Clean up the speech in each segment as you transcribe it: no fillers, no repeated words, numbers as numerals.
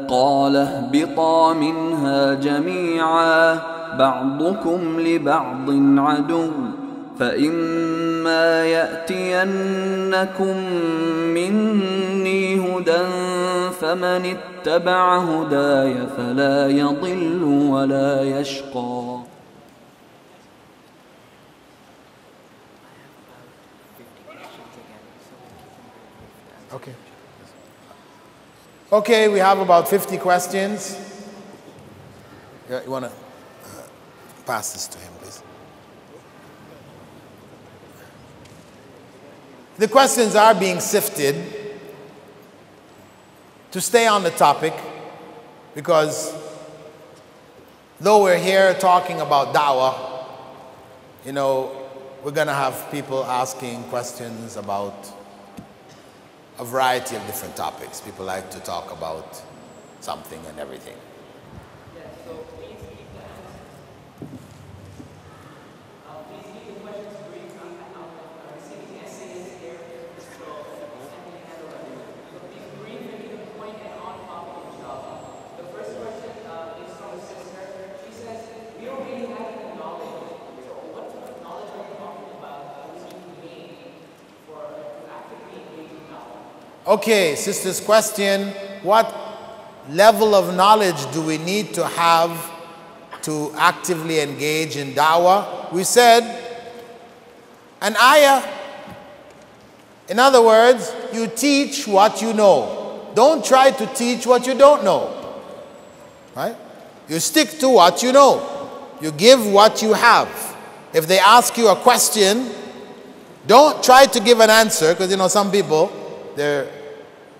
قال اهبطا منها جميعا بعضكم لبعض عدو فإما يأتينكم مني هدى فمن اتبع هداي فلا يضل ولا يشقى. Okay, we have about 50 questions. Yeah, you want to pass this to him, please? The questions are being sifted to stay on the topic, because though we're here talking about da'wah, you know, we're going to have people asking questions about a variety of different topics. People like to talk about something and everything. Yeah, so please keep the answers. Please keep the questions brief. I'm receiving essays here, so sending hand already. So please brief and to the point and on topic, inshallah. The first question is from a sister. She says, we don't really have any knowledge. So what sort of knowledge are you talking about that we need to gain for to actively engage in knowledge? Okay, sister's question, what level of knowledge do we need to have to actively engage in da'wah? We said an ayah. In other words, you teach what you know. Don't try to teach what you don't know. Right? You stick to what you know. You give what you have. If they ask you a question, don't try to give an answer, because you know some people, they're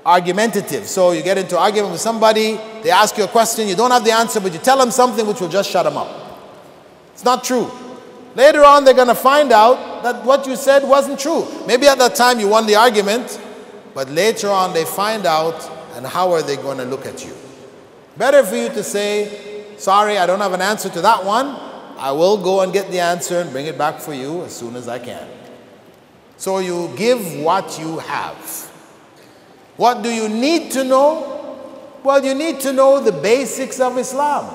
argumentative. So you get into argument with somebody, they ask you a question, you don't have the answer, but you tell them something which will just shut them up. It's not true. Later on, they're going to find out that what you said wasn't true. Maybe at that time you won the argument, but later on they find out, and how are they going to look at you? Better for you to say, sorry, I don't have an answer to that one. I will go and get the answer and bring it back for you as soon as I can. So you give what you have. What do you need to know? Well, you need to know the basics of Islam.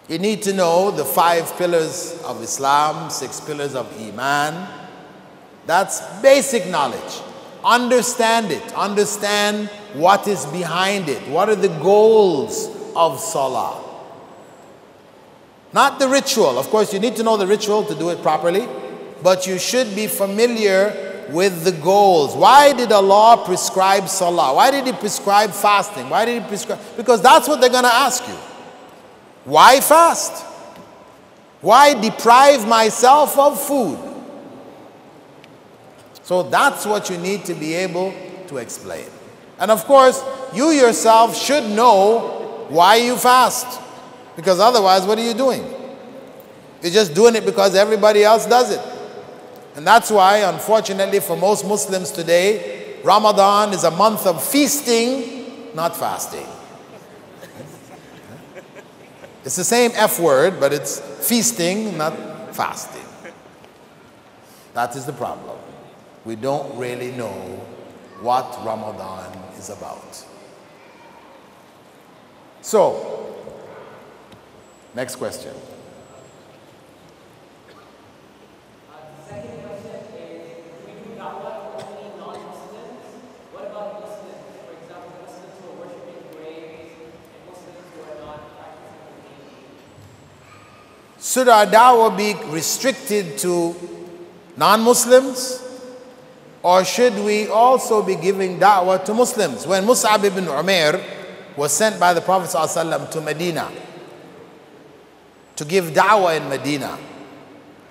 You need to know the 5 pillars of Islam, 6 pillars of Iman. That's basic knowledge. Understand it. Understand what is behind it. What are the goals of Salah? Not the ritual. Of course, you need to know the ritual to do it properly, but you should be familiar with the goals. Why did Allah prescribe Salah? Why did He prescribe fasting? Why did He prescribe? Because that's what they're going to ask you. Why fast? Why deprive myself of food? So that's what you need to be able to explain. And of course, you yourself should know why you fast. Because otherwise, what are you doing? You're just doing it because everybody else does it. And that's why, unfortunately, for most Muslims today, Ramadan is a month of feasting, not fasting. It's the same F word, but it's feasting, not fasting. That is the problem. We don't really know what Ramadan is about. So, next question. Should our da'wah be restricted to non-Muslims? Or should we also be giving da'wah to Muslims? When Mus'ab ibn Umair was sent by the Prophet ﷺ to Medina to give da'wah in Medina,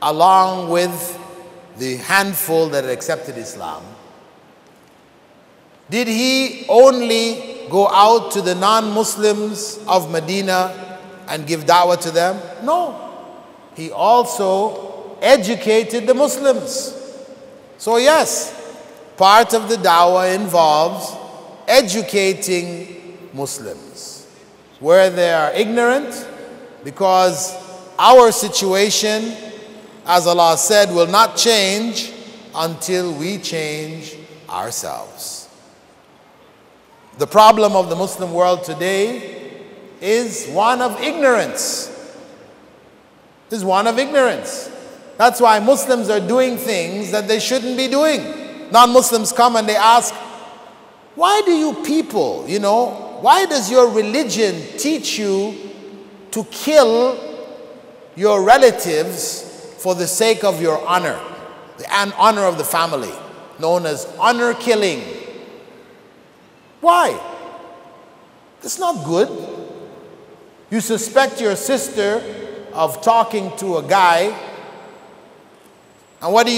along with the handful that had accepted Islam, did he only go out to the non-Muslims of Medina and give da'wah to them? No. He also educated the Muslims. So yes, part of the da'wah involves educating Muslims where they are ignorant, because our situation, as Allah said, will not change until we change ourselves. The problem of the Muslim world today is one of ignorance. It is one of ignorance. That's why Muslims are doing things that they shouldn't be doing. Non-Muslims come and they ask, why do you people, why does your religion teach you to kill your relatives for the sake of your honor, the honor of the family, known as honor killing? Why? It's not good. You suspect your sister of talking to a guy, and what do?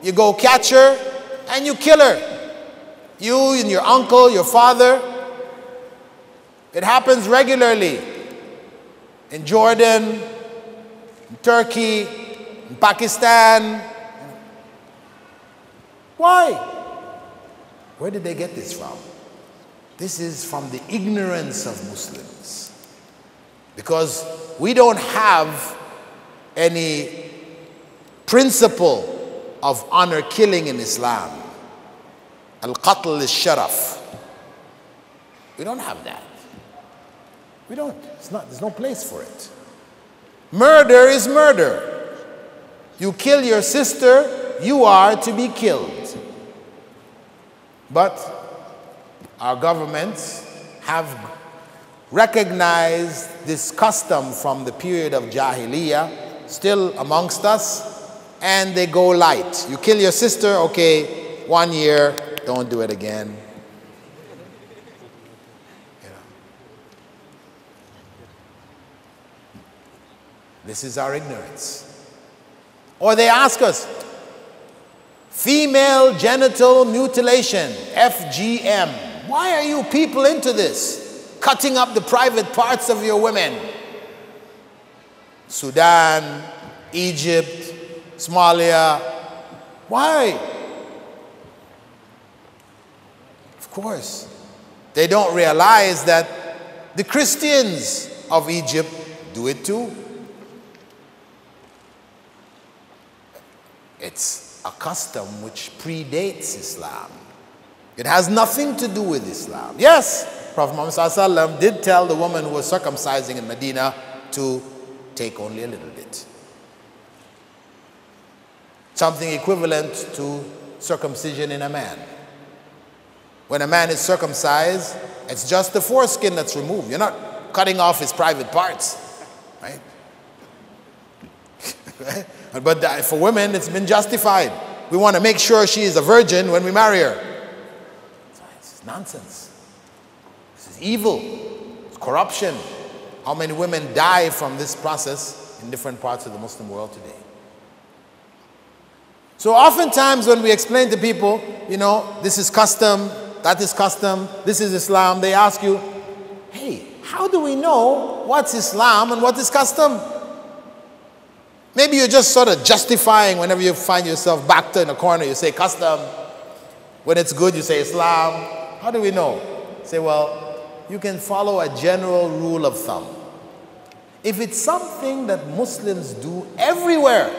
You go catch her and you kill her. You and your uncle, your father. It happens regularly in Jordan, in Turkey, in Pakistan. Why? Where did they get this from? This is from the ignorance of Muslims. Because we don't have any principle of honor killing in Islam. Al-Qatl is-Sharaf. We don't have that. We don't. There's no place for it. Murder is murder. You kill your sister, you are to be killed. But our governments have recognized this custom from the period of Jahiliyyah still amongst us, and they go light. You kill your sister, okay, 1 year, don't do it again. This is our ignorance. Or they ask us, female genital mutilation, FGM. Why are you people into this? Cutting up the private parts of your women. Sudan, Egypt, Somalia. Why? Of course, they don't realize that the Christians of Egypt do it too. It's a custom which predates Islam. It has nothing to do with Islam. Yes, Prophet Muhammad ﷺ did tell the woman who was circumcising in Medina to take only a little bit. Something equivalent to circumcision in a man. When a man is circumcised, it's just the foreskin that's removed. You're not cutting off his private parts, right? But for women, it's been justified. We want to make sure she is a virgin when we marry her. This is nonsense. This is evil. It's corruption. How many women die from this process in different parts of the Muslim world today? So oftentimes when we explain to people, this is custom, that is custom, this is Islam, they ask you, hey, how do we know what's Islam and what is custom? Maybe you're just sort of justifying whenever you find yourself backed in a corner, you say custom. When it's good, you say Islam. How do we know? Say, well, you can follow a general rule of thumb. If it's something that Muslims do everywhere,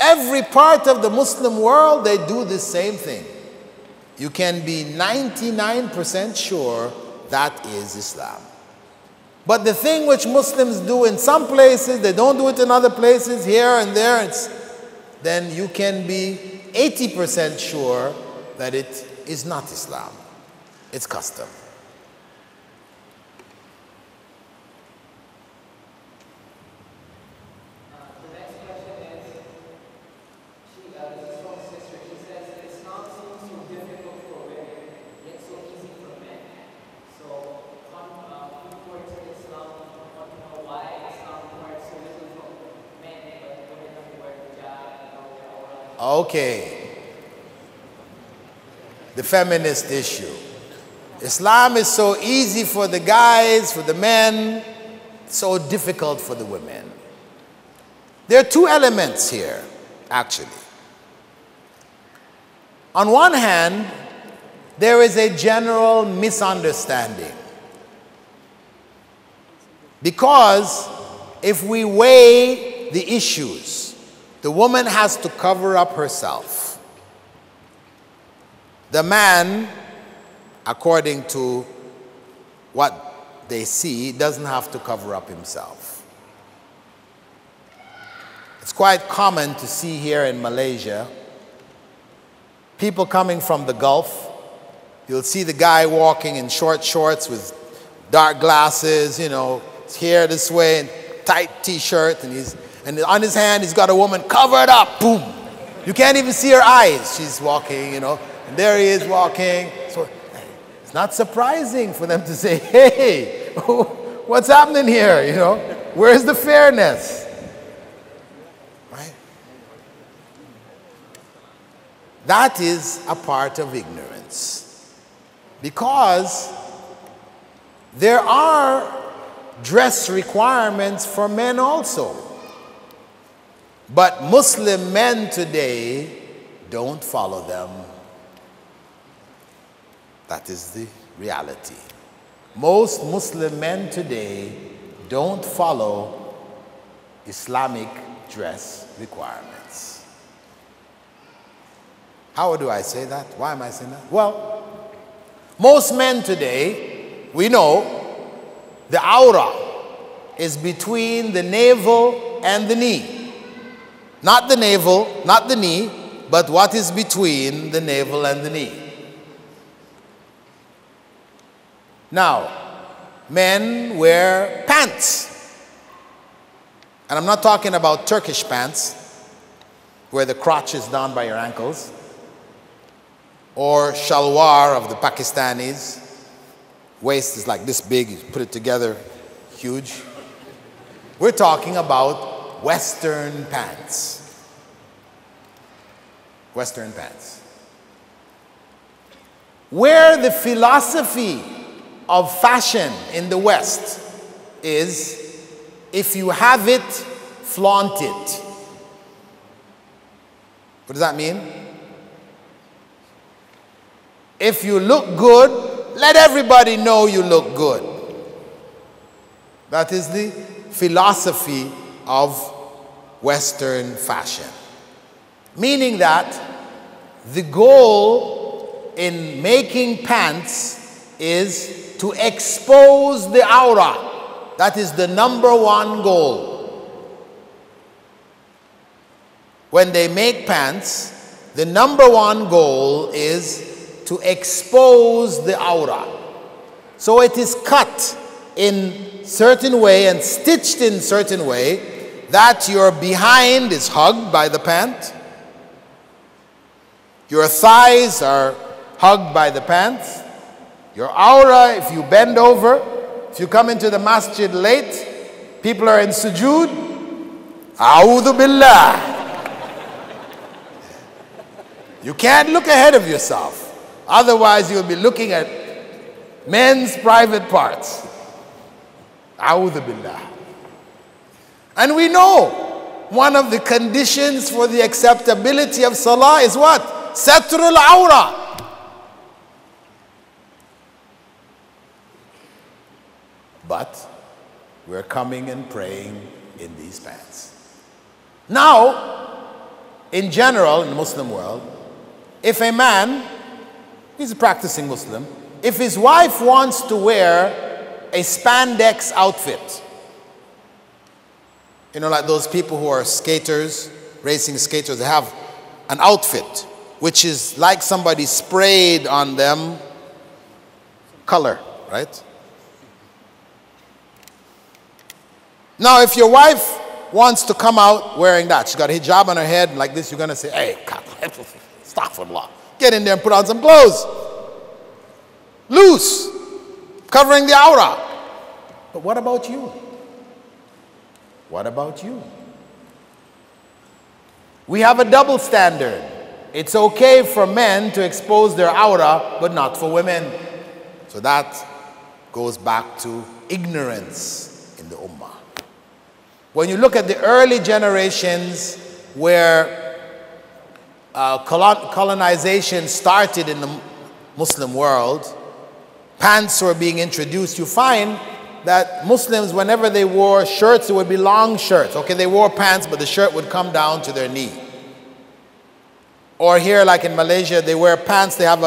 every part of the Muslim world, they do the same thing, you can be 99% sure that is Islam. But the thing which Muslims do in some places, they don't do it in other places, here and there, then you can be 80% sure that it is not Islam. It's custom. The next question is, this is from a sister. She says, Islam seems so difficult for women, yet so easy for men. So, before it's Islam, I want to know why Islam requires so little from men, but women have to wear hijab. Okay. The feminist issue. Islam is so easy for the guys, for the men, so difficult for the women. There are two elements here, actually. On one hand, there is a general misunderstanding. Because if we weigh the issues, the woman has to cover up herself. The man according to what they see, doesn't have to cover up himself. It's quite common to see here in Malaysia, people coming from the Gulf. You'll see the guy walking in short shorts with dark glasses, you know, his hair this way, and tight t-shirt, and on his hand he's got a woman covered up, boom. You can't even see her eyes. She's walking, you know, and there he is walking. So it's not surprising for them to say, hey, what's happening here, you know? Where's the fairness? Right? That is a part of ignorance. Because there are dress requirements for men also. But Muslim men today don't follow them. That is the reality. Most Muslim men today don't follow Islamic dress requirements. How do I say that? Why am I saying that? Well, most men today, we know, the aura is between the navel and the knee. Not the navel, not the knee, but what is between the navel and the knee. Now, men wear pants. And I'm not talking about Turkish pants, where the crotch is down by your ankles, or shalwar of the Pakistanis. Waist is like this big, you put it together, huge. We're talking about Western pants. Western pants. Where the philosophy of fashion in the West is, if you have it, flaunt it. What does that mean? If you look good, let everybody know you look good. That is the philosophy of Western fashion. Meaning that the goal in making pants is to expose the aura. That is the #1 goal. When they make pants, the #1 goal is to expose the aura. So it is cut in certain way and stitched in certain way that your behind is hugged by the pant, your thighs are hugged by the pants, your aura, if you bend over, if you come into the masjid late, people are in sujood, A'udhu Billah. You can't look ahead of yourself. Otherwise, you'll be looking at men's private parts. A'udhu Billah. And we know one of the conditions for the acceptability of salah is what? Satrul awra. But we're coming and praying in these pants. Now, in general, in the Muslim world, if a man, he's a practicing Muslim, if his wife wants to wear a spandex outfit, you know, like those people who are skaters, racing skaters, they have an outfit which is like somebody sprayed on them color, right? Now, if your wife wants to come out wearing that, she's got a hijab on her head like this, you're going to say, hey, astaghfirullah, get in there and put on some clothes. Loose, covering the aura. But what about you? What about you? We have a double standard. It's okay for men to expose their aura, but not for women. So that goes back to ignorance in the ummah. When you look at the early generations where colonization started in the Muslim world, pants were being introduced, you find that Muslims, whenever they wore shirts, it would be long shirts. Okay, they wore pants, but the shirt would come down to their knee. Or here, like in Malaysia, they wear pants, they have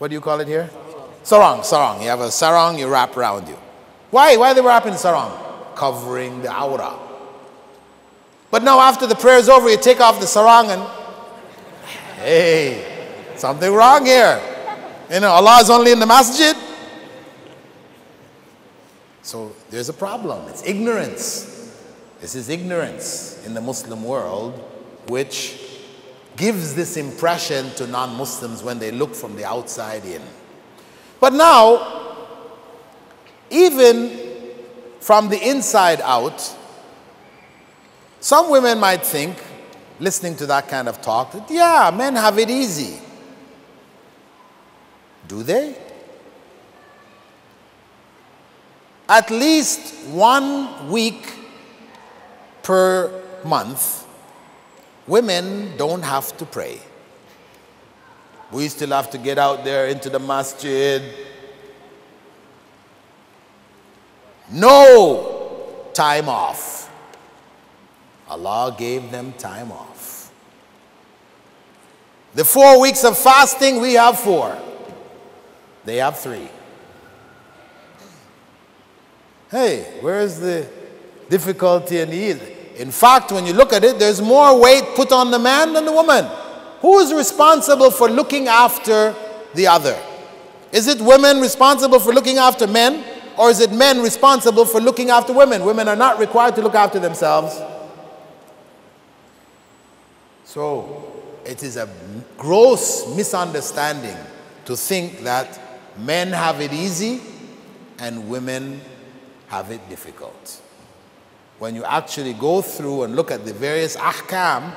What do you call it here? Sarong. Sarong. You have a sarong you wrap around you. Why? Why are they wrapping sarong? Covering the aura. But now after the prayer is over, you take off the sarong and, hey, something wrong here. You know, Allah is only in the masjid. So there's a problem. It's ignorance. This is ignorance in the Muslim world, which gives this impression to non-Muslims when they look from the outside in. But now, even from the inside out, some women might think, listening to that kind of talk, that yeah, men have it easy. Do they? At least 1 week per month, women don't have to pray. We still have to get out there into the masjid. No time off. Allah gave them time off. The 4 weeks of fasting, we have 4. They have 3. Hey, where's the difficulty and ease? In fact, when you look at it, there's more weight put on the man than the woman. Who is responsible for looking after the other? Is it women responsible for looking after men? Or is it men responsible for looking after women? Women are not required to look after themselves. So, it is a gross misunderstanding to think that men have it easy and women have it difficult. When you actually go through and look at the various ahkam,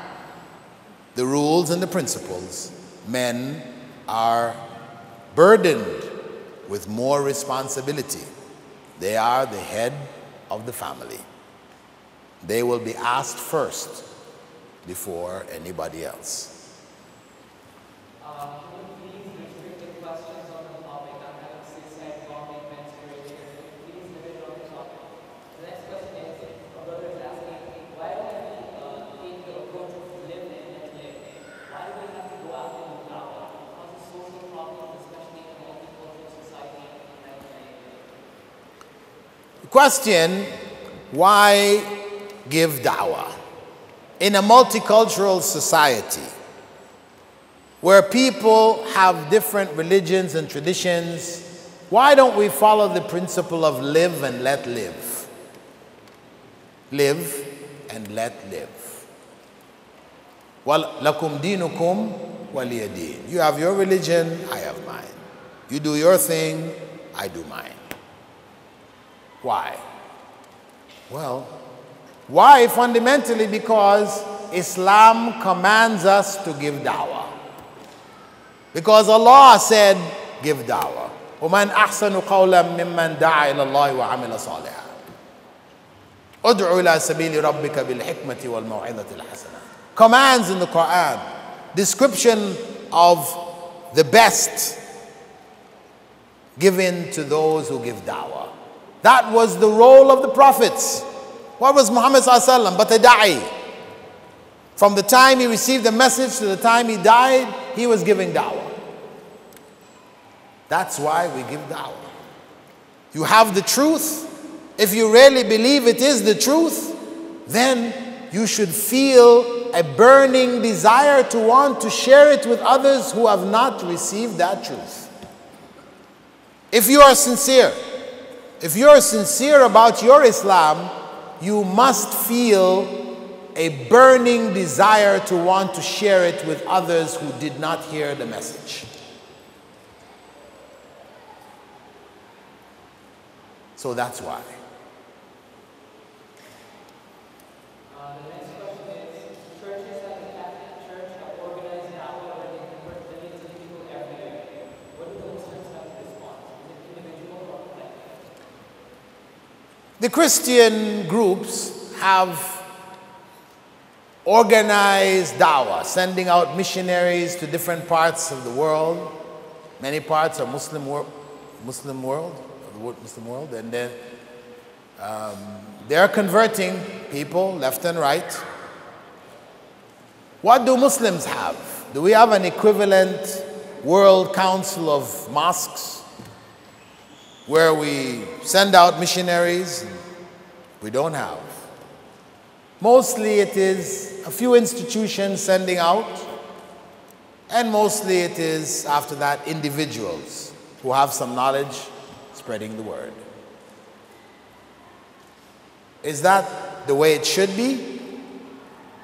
the rules and the principles, men are burdened with more responsibility. They are the head of the family. They will be asked first before anybody else. Can you please restrict the questions on the topic? I'm having suicide, bombing, menstruation. Please limit it on the topic. The next question is, a brother is asking, why don't we take the approach of live and let live? Why do we have to go out and do dawah? Because it's a social problem, especially in a multicultural society like Nigeria. The question, why give da'wah? In a multicultural society where people have different religions and traditions, why don't we follow the principle of live and let live? Live and let live. وَلَكُمْ دِينُكُمْ وَلِيَ دِينِ. You have your religion, I have mine. You do your thing, I do mine. Why? Well, why? Fundamentally because Islam commands us to give da'wah. Because Allah said, give da'wah. وَمَنْ أَحْسَنُ قَوْلًا مِمَّنْ دَعَى إِلَى اللَّهِ وَعَمِلَ صَالِحًا أُدْعُ إِلَى سَبِيلِ رَبِّكَ بِالْحِكْمَةِ وَالْمَوْعِظَةِ الْحَسَنَةِ. Commands in the Quran. Description of the best given to those who give da'wah. That was the role of the prophets. What was Muhammad sallallahu alaihi wasallam but a da'i? From the time he received the message to the time he died, he was giving da'wah. That's why we give da'wah. You have the truth. If you really believe it is the truth, then you should feel a burning desire to want to share it with others who have not received that truth. If you are sincere, if you're sincere about your Islam, you must feel a burning desire to want to share it with others who did not hear the message. So that's why. The next question is, churches like the Catholic Church have organized da'wah where they convert millions of people every year. What do the Muslims have to respond? Is it individual or collective? The Christian groups have organized da'wah, sending out missionaries to different parts of the world. Many parts are Muslim world, and then they're converting people left and right. What do Muslims have? Do we have an equivalent World Council of Mosques, where we send out missionaries, we don't have. Mostly it is a few institutions sending out, and mostly it is, after that, individuals who have some knowledge spreading the word. Is that the way it should be?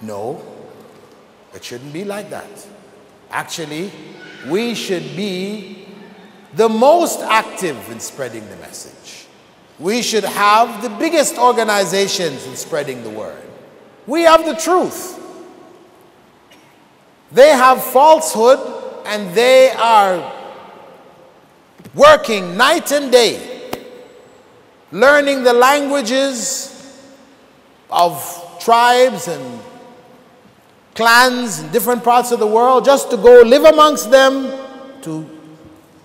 No, it shouldn't be like that. Actually, we should be the most active in spreading the message. We should have the biggest organizations in spreading the word. We have the truth. They have falsehood, and they are working night and day, learning the languages of tribes and clans in different parts of the world just to go live amongst them, to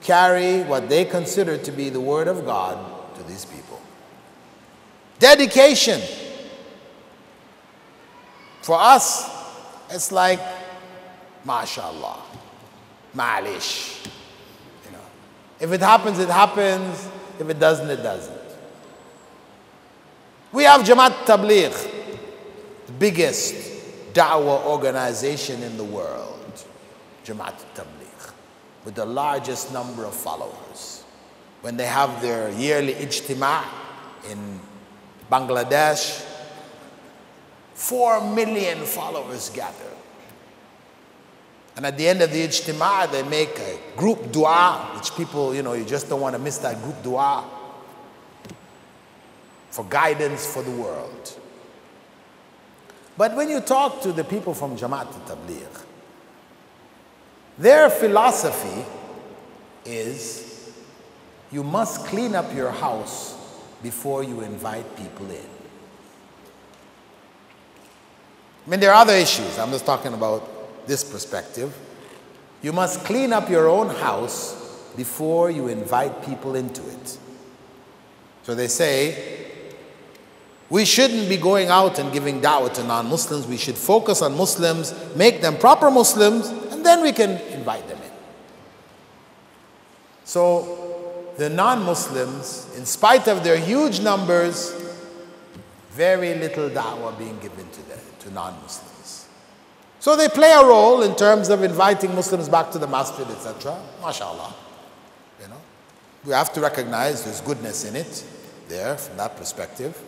carry what they consider to be the word of God to these people. Dedication. For us, it's like, mashallah, malish. You know, if it happens, it happens. If it doesn't, it doesn't. We have Jamaat Tabligh, the biggest da'wah organization in the world. Jamaat Tabligh, with the largest number of followers. When they have their yearly ijtima' in Bangladesh, 4 million followers gather. And at the end of the ijtima', they make a group dua, which people, you just don't want to miss that group dua, for guidance for the world. But when you talk to the people from Jamaat Tabligh, their philosophy is you must clean up your house before you invite people in. I mean, there are other issues. I'm just talking about this perspective. You must clean up your own house before you invite people into it. So they say, we shouldn't be going out and giving da'wah to non-Muslims. We should focus on Muslims, make them proper Muslims, and then we can invite them in. So the non-Muslims, in spite of their huge numbers, very little da'wah being given to them, to non-Muslims. So they play a role in terms of inviting Muslims back to the masjid, etc. MashaAllah. We have to recognize there's goodness in it there from that perspective.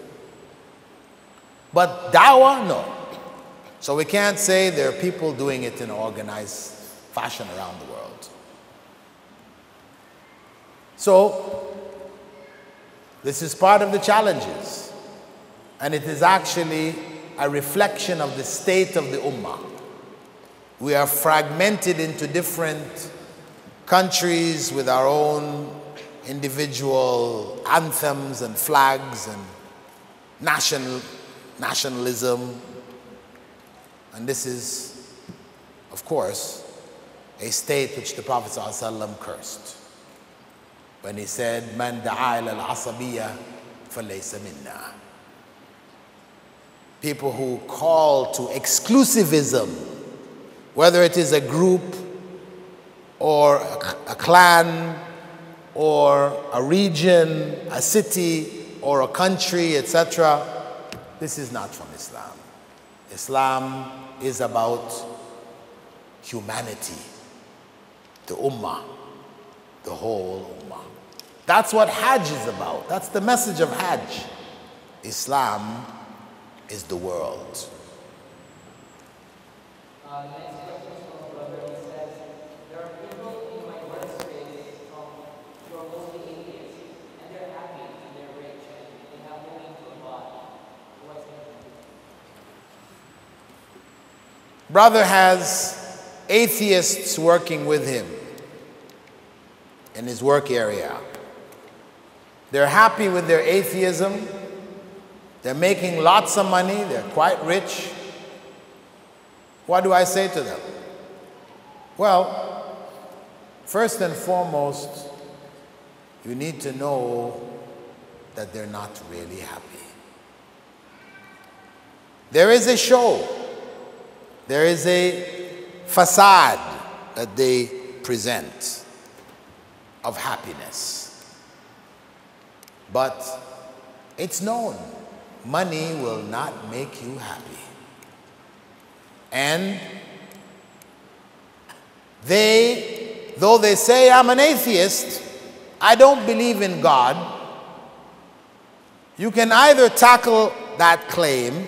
But da'wah, no. So we can't say there are people doing it in an organized fashion around the world. So this is part of the challenges. And it is actually a reflection of the state of the ummah. We are fragmented into different countries with our own individual anthems and flags and nationalism. And this is, of course, a state which the Prophet ﷺ cursed when he said, "Man da'a ila al-asabiyya falaysa minna." People who call to exclusivism, whether it is a group or a clan or a region, a city or a country, etc., this is not from Islam. Islam is about humanity, the ummah, the whole ummah. That's what Hajj is about. That's the message of Hajj. Islam is the world. Next question is from a brother. He says, there are people in my workspace who are mostly atheists, and they're happy and they're rich and they have money to Allah. What's happening? Brother has atheists working with him in his work area. They're happy with their atheism. They're making lots of money. They're quite rich. What do I say to them? Well, first and foremost, you need to know that they're not really happy. There is a show. There is a facade that they present of happiness. But it's known, money will not make you happy. And though they say, I'm an atheist, I don't believe in God, you can either tackle that claim,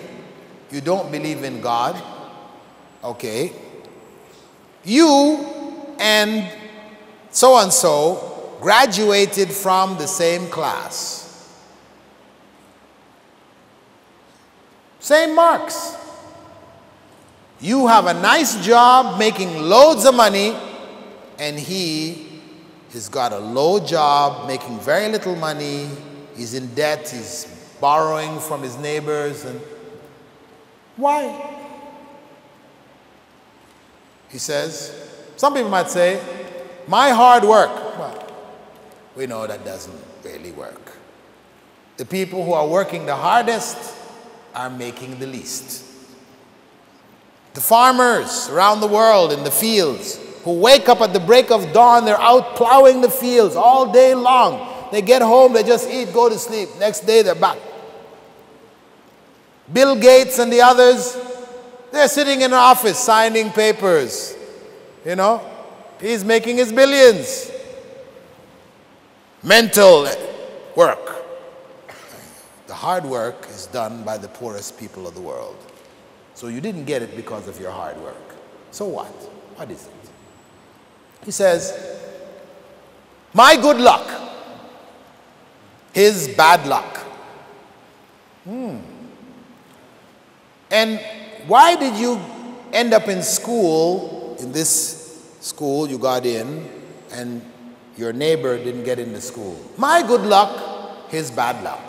you don't believe in God, okay, you and so graduated from the same class. Same marks. You have a nice job making loads of money, and he has got a low job making very little money. He's in debt, he's borrowing from his neighbors. And why? He says, some people might say, my hard work. Well, we know that doesn't really work. The people who are working the hardest are making the least. The farmers around the world in the fields who wake up at the break of dawn, they're out plowing the fields all day long. They get home, they just eat, go to sleep. Next day they're back. Bill Gates and the others, they're sitting in an office signing papers. You know, he's making his billions. Mental work. The hard work is done by the poorest people of the world. So you didn't get it because of your hard work. So what? What is it? He says, my good luck, his bad luck. And why did you end up in school, in this school you got in, and your neighbor didn't get into school? My good luck, his bad luck.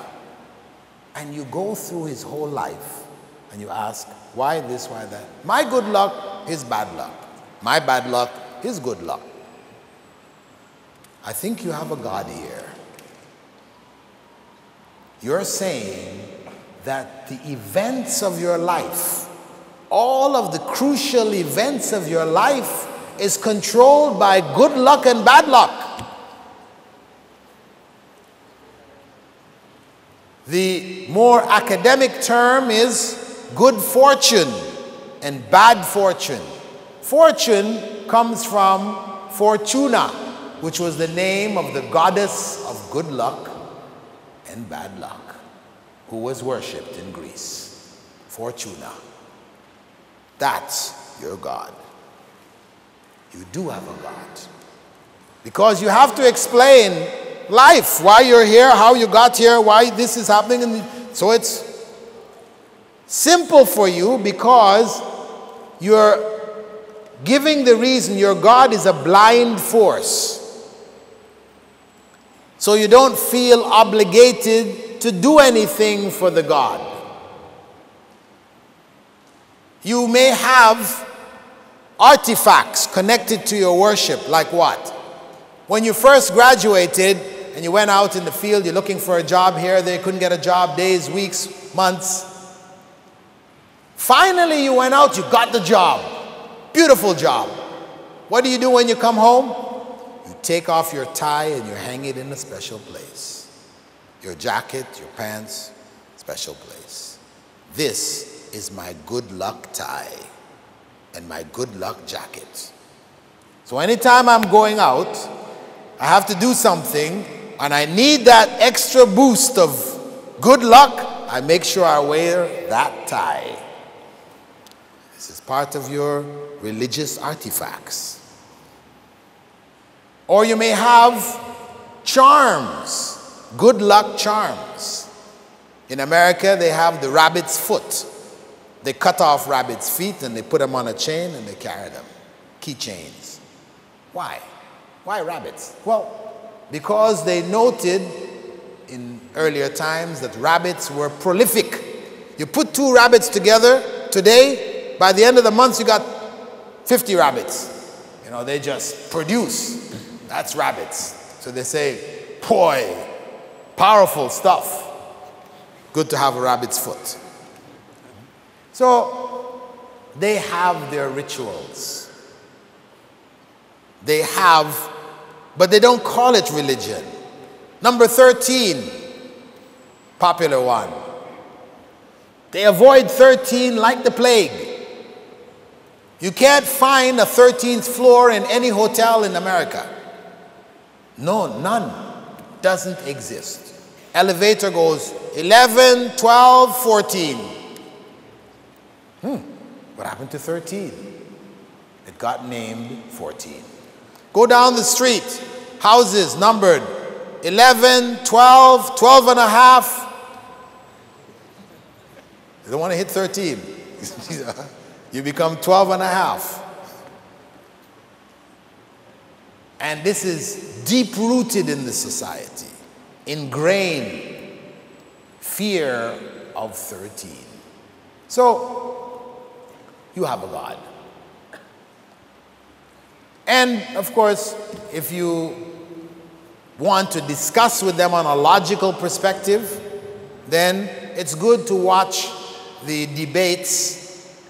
And you go through his whole life and you ask, why this, why that? My good luck, his bad luck. My bad luck, his good luck. I think you have a God here. You're saying that the events of your life, all of the crucial events of your life, is controlled by good luck and bad luck. The more academic term is good fortune and bad fortune. Fortune comes from Fortuna, which was the name of the goddess of good luck and bad luck, who was worshipped in Greece. Fortuna. That's your God. You do have a God. Because you have to explain life, why you're here, how you got here, why this is happening. And so it's simple for you because you're giving the reason your God is a blind force. So you don't feel obligated to do anything for the God. You may have artifacts connected to your worship, like what? When you first graduated and you went out in the field, you're looking for a job here, there, you couldn't get a job, days, weeks, months. Finally you went out, you got the job. Beautiful job. What do you do when you come home? You take off your tie and you hang it in a special place. Your jacket, your pants, special place. This is my good luck tie and my good luck jacket. So anytime I'm going out, I have to do something and I need that extra boost of good luck, I make sure I wear that tie. This is part of your religious artifacts. Or you may have charms, good luck charms. In America, they have the rabbit's foot. They cut off rabbits' feet and they put them on a chain and they carry them. Keychains. Why? Why rabbits? Well, because they noted in earlier times that rabbits were prolific. You put 2 rabbits together today, by the end of the month you got 50 rabbits. You know, they just produce. That's rabbits. So they say, boy, powerful stuff. Good to have a rabbit's foot. So they have their rituals. they have, but they don't call it religion. Number 13, popular one. They avoid 13 like the plague. You can't find a 13th floor in any hotel in America. No, none. Doesn't exist. Elevator goes 11, 12, 14. What happened to 13? It got named 14. Go down the street. Houses numbered 11, 12, 12 and a half. You don't want to hit 13. You become 12 and a half. And this is deep-rooted in the society. Ingrained fear of 13. So, you have a God. And, of course, if you want to discuss with them on a logical perspective, then it's good to watch the debates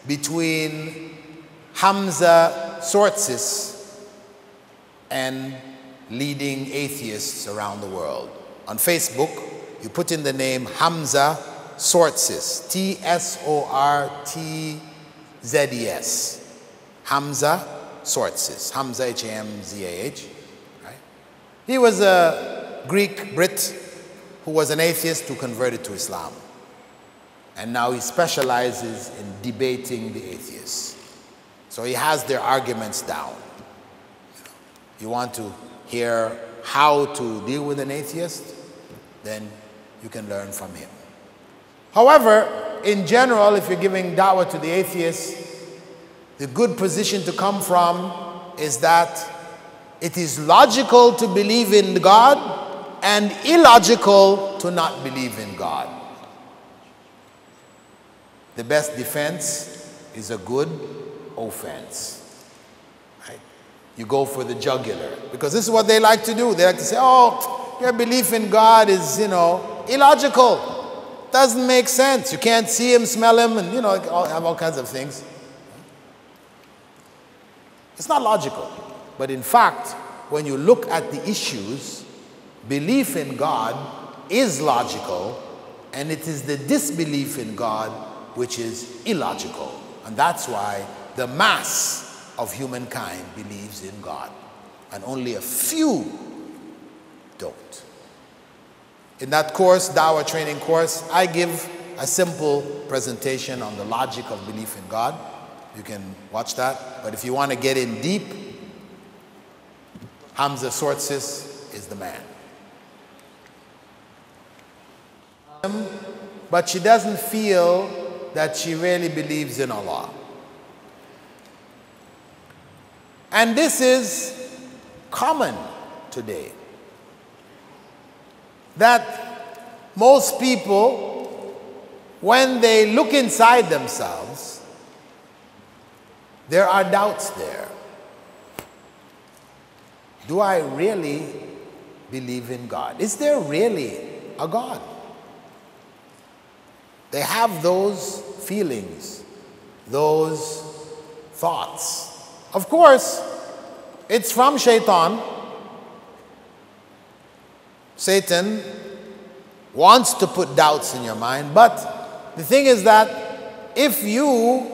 between Hamza Sortsis and leading atheists around the world. On Facebook, you put in the name Hamza Sortsis, T-S-O-R-T-Z-E-S. Hamza Sortsis, Hamza H-A-M-Z-A-H. Right? He was a Greek Brit who was an atheist who converted to Islam. And now he specializes in debating the atheists. So he has their arguments down. You want to hear how to deal with an atheist? Then you can learn from him. However, in general, if you're giving da'wah to the atheists, the good position to come from is that it is logical to believe in God and illogical to not believe in God. The best defense is a good offense. Right? You go for the jugular. Because this is what they like to do. They like to say, oh, your belief in God is, illogical. Doesn't make sense. You can't see him, smell him, and, have all kinds of things. It's not logical. But in fact, when you look at the issues, belief in God is logical, and it is the disbelief in God which is illogical. And that's why the mass of humankind believes in God, and only a few don't. In that course, Dawah Training course, I give a simple presentation on the logic of belief in God. You can watch that. But if you want to get in deep, Hamza Sortsis is the man. But she doesn't feel that she really believes in Allah. And this is common today. That most people, when they look inside themselves, there are doubts there. Do I really believe in God? Is there really a God? They have those feelings, those thoughts. Of course, it's from Shaitan. Satan wants to put doubts in your mind, but the thing is that if you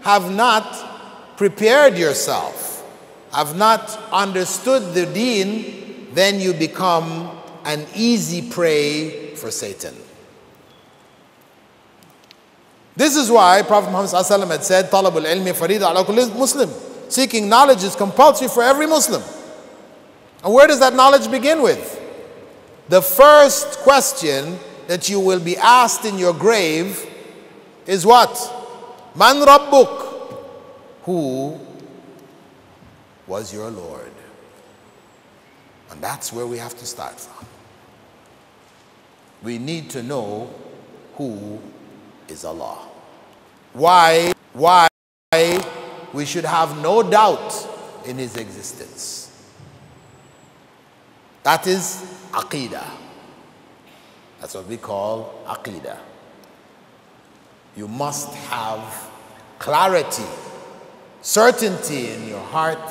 have not prepared yourself, have not understood the deen, then you become an easy prey for Satan. This is why Prophet Muhammad ﷺ had said, "Talabul ilmi farida ala kulli Muslim." Seeking knowledge is compulsory for every Muslim. And where does that knowledge begin with? The first question that you will be asked in your grave is what? Man Rabbuk? Who was your Lord? And that's where we have to start from. We need to know who is Allah. Why we should have no doubt in his existence. That is Aqidah. That's what we call Aqidah. You must have clarity, certainty in your heart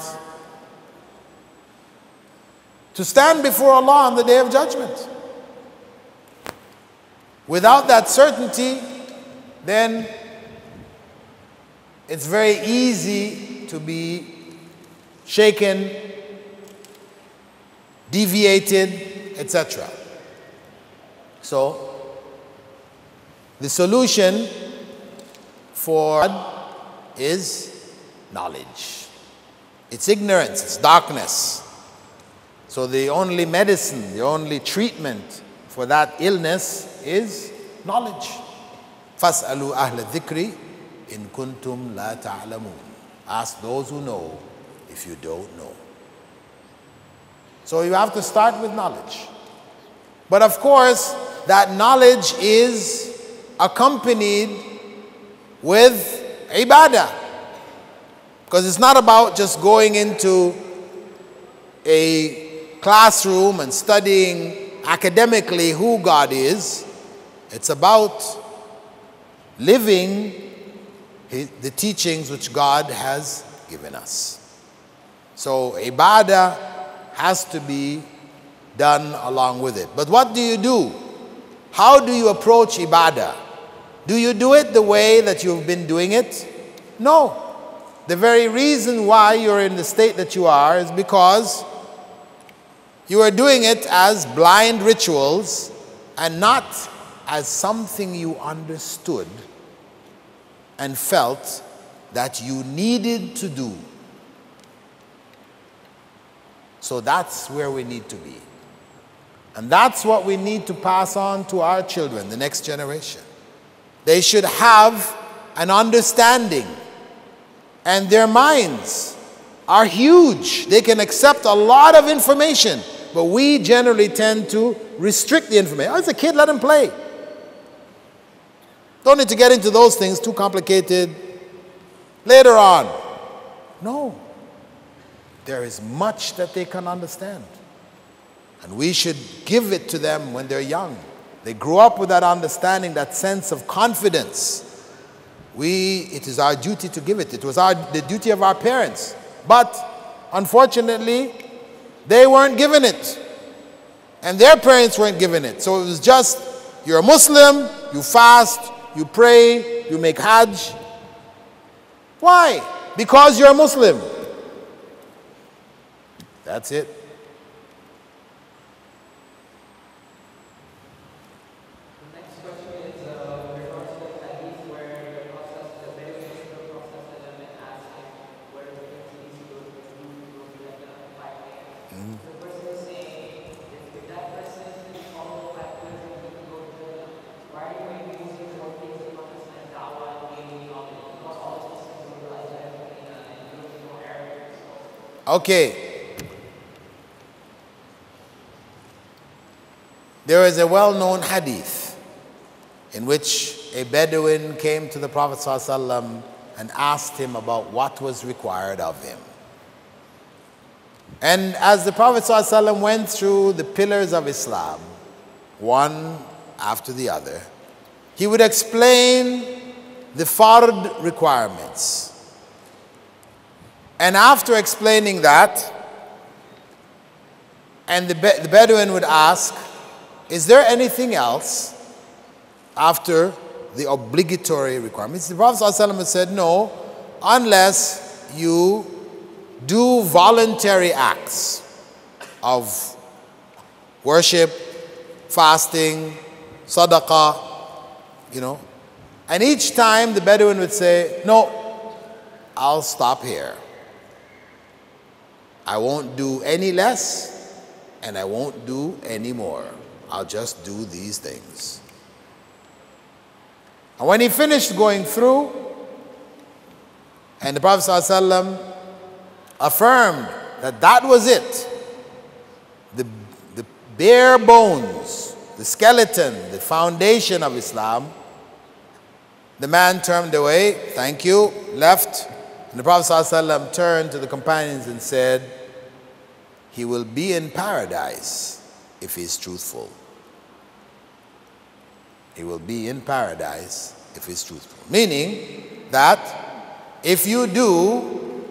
to stand before Allah on the Day of Judgment. Without that certainty, then it's very easy to be shaken, deviated, etc. So, the solution for is knowledge. It's ignorance, it's darkness. So the only medicine, the only treatment for that illness is knowledge. فَاسْأَلُوا أَهْلَ الذِّكْرِ إِن كُنْتُمْ لَا تَعْلَمُونَ. Ask those who know if you don't know. So you have to start with knowledge. But of course, that knowledge is accompanied with ibadah. Because it's not about just going into a classroom and studying academically who God is. It's about living the teachings which God has given us. So ibadah has to be done along with it. But what do you do? How do you approach ibadah? Do you do it the way that you've been doing it? No. The very reason why you're in the state that you are is because you are doing it as blind rituals and not as something you understood and felt that you needed to do. So that's where we need to be. And that's what we need to pass on to our children, the next generation. They should have an understanding, and their minds are huge. They can accept a lot of information, but we generally tend to restrict the information. Oh, it's a kid, let him play. Don't need to get into those things, too complicated. Later on. No. There is much that they can understand. And we should give it to them when they're young. They grow up with that understanding, that sense of confidence. It is our duty to give it. It was the duty of our parents. But unfortunately, they weren't given it. And their parents weren't given it. So it was just, you're a Muslim, you fast, you pray, you make Hajj. Why? Because you're a Muslim. That's it. Okay. There is a well-known hadith in which a Bedouin came to the Prophet ﷺ and asked him about what was required of him. And as the Prophet ﷺ went through the pillars of Islam, one after the other, he would explain the fard requirements. And after explaining that, and the Bedouin would ask, is there anything else after the obligatory requirements? The Prophet ﷺ said, no, unless you do voluntary acts of worship, fasting, sadaqah, And each time the Bedouin would say, no, I'll stop here. I won't do any less, and I won't do any more. I'll just do these things. And when he finished going through, and the Prophet ﷺ affirmed that that was it, the bare bones, the skeleton, the foundation of Islam, the man turned away, thank you, left, and the Prophet ﷺ turned to the companions and said, he will be in paradise if he is truthful. He will be in paradise if he is truthful. Meaning that if you do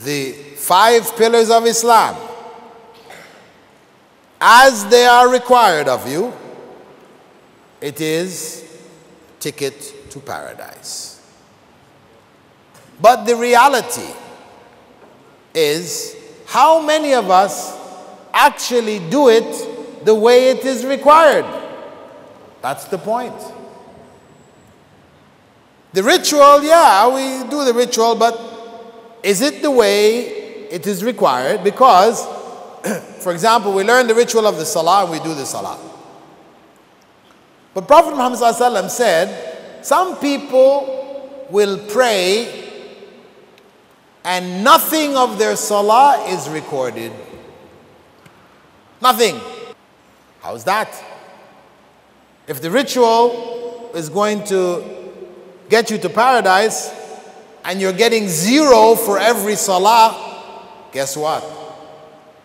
the 5 pillars of Islam as they are required of you, it is ticket to paradise. But the reality is, how many of us actually do it the way it is required? That's the point. The ritual, yeah, we do the ritual, but is it the way it is required? Because, for example, we learn the ritual of the salah and we do the salah. But Prophet Muhammad ﷺ said, some people will pray and nothing of their salah is recorded. Nothing. How's that? If the ritual is going to get you to paradise and you're getting 0 for every salah, guess what?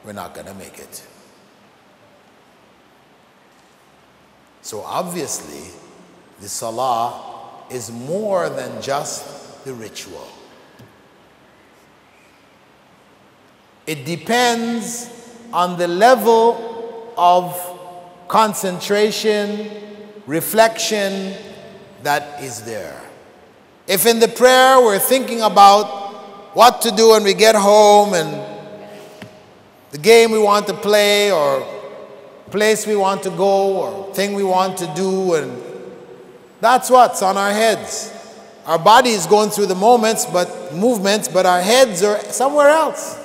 We're not going to make it. So obviously, the salah is more than just the ritual. It depends on the level of concentration, reflection that is there. If in the prayer we're thinking about what to do when we get home and the game we want to play or place we want to go or thing we want to do, and that's what's on our heads. Our body is going through the movements, but our heads are somewhere else.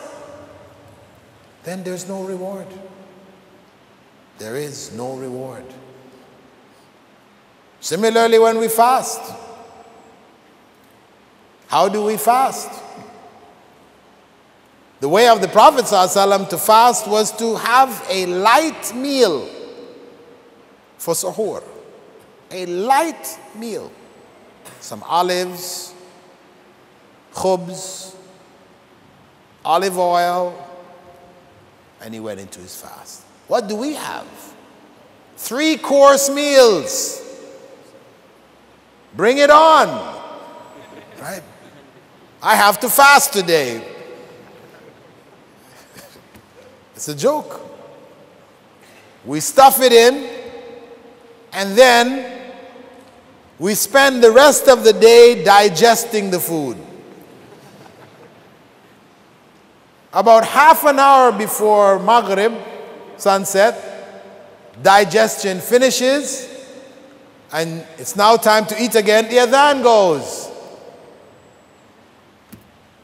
Then there's no reward. There is no reward. Similarly, when we fast, how do we fast? The way of the Prophet ﷺ to fast was to have a light meal for suhoor. A light meal. Some olives, khubz, olive oil, and he went into his fast. What do we have? 3-course meals. Bring it on. Right? I have to fast today. It's a joke. We stuff it in, and then we spend the rest of the day digesting the food. About half an hour before Maghrib, sunset, digestion finishes, and it's now time to eat again. The adhan goes.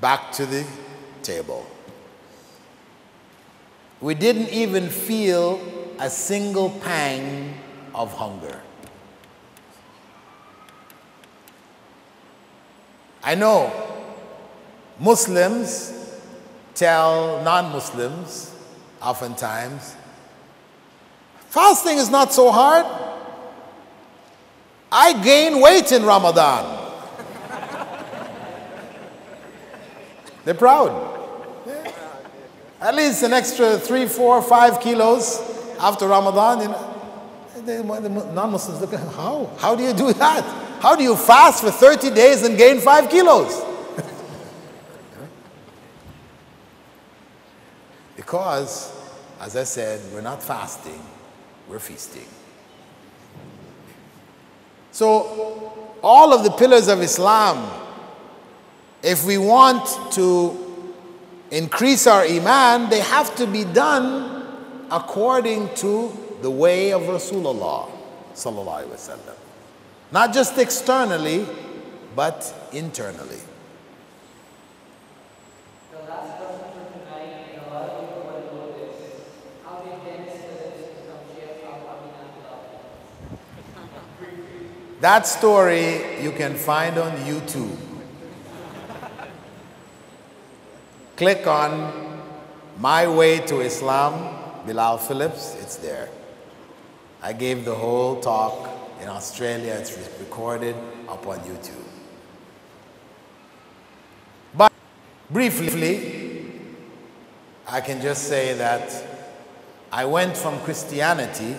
Back to the table. We didn't even feel a single pang of hunger. I know Muslims tell non-Muslims oftentimes, fasting is not so hard. I gain weight in Ramadan. They're proud. Yeah. At least an extra 3, 4, 5 kilos after Ramadan. You know, the non-Muslims look at how? How do you do that? How do you fast for 30 days and gain 5 kilos? Because, as I said, we're not fasting, we're feasting. So, all of the pillars of Islam, if we want to increase our iman, they have to be done according to the way of Rasulullah sallallahu alaihi wasallam. Not just externally, but internally. The last question for tonight, and a lot of people want to know this: how did Dennis become Sheikh of Ameenah Bilal? That story you can find on YouTube. Click on My Way to Islam, Bilal Phillips, it's there. I gave the whole talk in Australia, it's recorded up on YouTube. But briefly, I can just say that I went from Christianity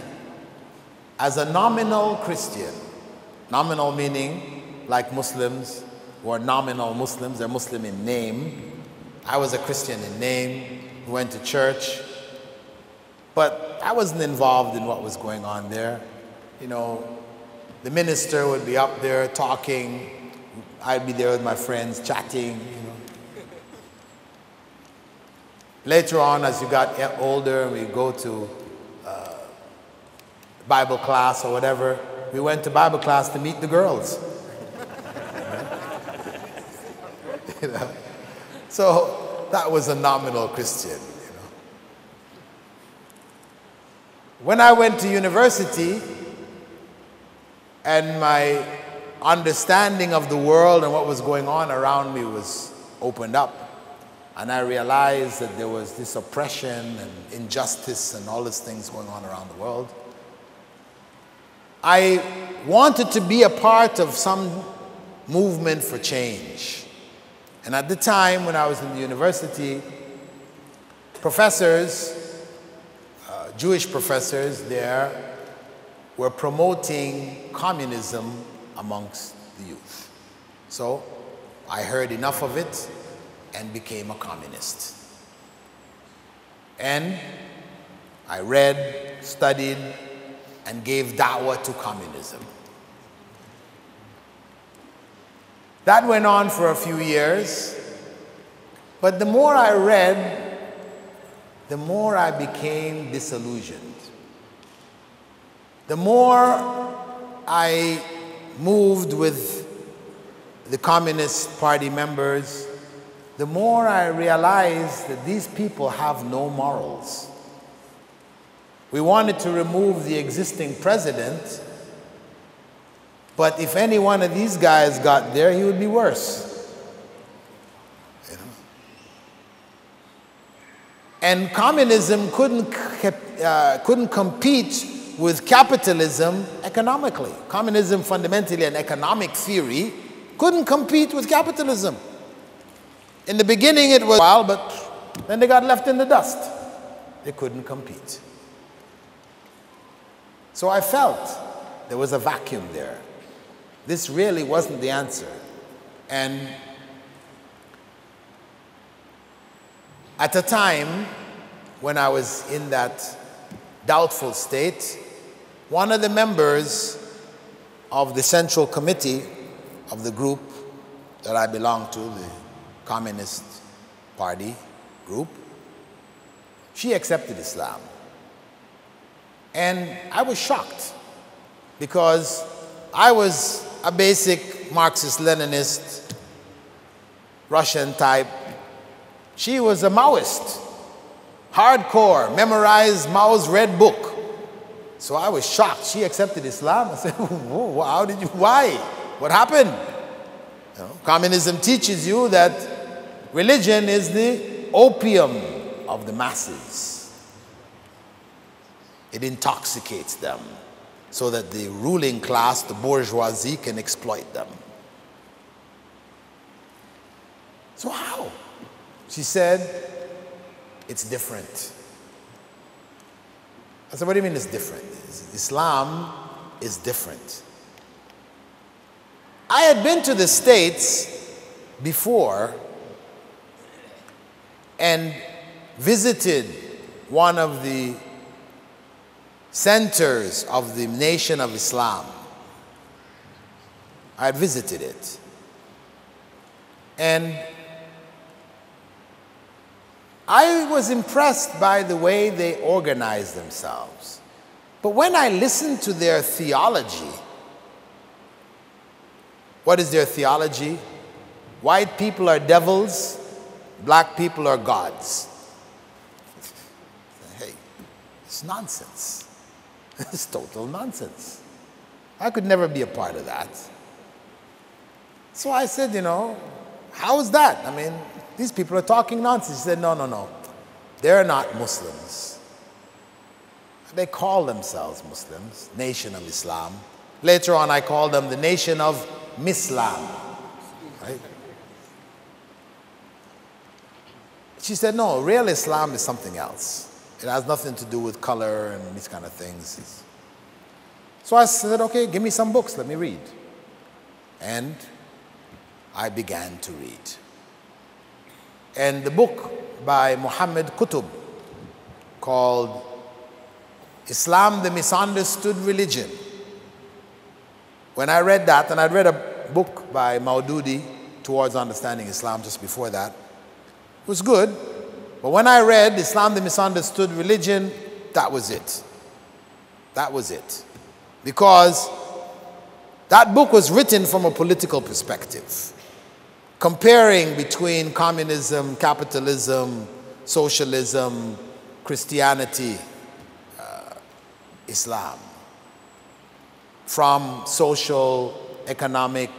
as a nominal Christian. Nominal meaning, like Muslims who are nominal Muslims, they're Muslim in name. I was a Christian in name, who went to church, but I wasn't involved in what was going on there. You know, the minister would be up there talking. I'd be there with my friends chatting, you know. Later on, as you got older, we go to Bible class or whatever. We went to Bible class to meet the girls. You know? So that was a nominal Christian. You know? When I went to university, and my understanding of the world and what was going on around me was opened up, and I realized that there was this oppression and injustice and all these things going on around the world, I wanted to be a part of some movement for change. And at the time when I was in the university, professors, Jewish professors there, were promoting communism amongst the youth. So I heard enough of it and became a communist. And I read, studied, and gave da'wah to communism. That went on for a few years, but the more I read, the more I became disillusioned. The more I moved with the Communist Party members, the more I realized that these people have no morals. We wanted to remove the existing president, but if any one of these guys got there, he would be worse. You know? And communism couldn't compete with capitalism economically. Communism, fundamentally an economic theory, couldn't compete with capitalism. In the beginning it was well, but then they got left in the dust. They couldn't compete. So I felt there was a vacuum there. This really wasn't the answer. And at a time when I was in that doubtful state, one of the members of the central committee of the group that I belong to, the Communist Party group, she accepted Islam. And I was shocked because I was a basic Marxist-Leninist, Russian type. She was a Maoist, hardcore, memorized Mao's red book. So I was shocked. She accepted Islam. I said, whoa, how did you, why? What happened? You know, communism teaches you that religion is the opium of the masses. It intoxicates them so that the ruling class, the bourgeoisie, can exploit them. So how? She said, it's different. I said, what do you mean it's different? Islam is different. I had been to the States before and visited one of the centers of the Nation of Islam. I had visited it. And I was impressed by the way they organized themselves. But when I listened to their theology, what is their theology? White people are devils, black people are gods. Hey, it's nonsense. It's total nonsense. I could never be a part of that. So I said, you know, how is that? I mean, these people are talking nonsense. He said, no, no, no. They're not Muslims. They call themselves Muslims, Nation of Islam. Later on, I called them the Nation of Mislam. Right? She said, no, real Islam is something else. It has nothing to do with color and these kind of things. So I said, okay, give me some books, let me read. And I began to read. And the book by Muhammad Qutb called Islam, the Misunderstood Religion. When I read that, and I'd read a book by Maududi, Towards Understanding Islam, just before that, it was good. But when I read Islam, the Misunderstood Religion, that was it. That was it. Because that book was written from a political perspective, comparing between communism, capitalism, socialism, Christianity, Islam, from social, economic,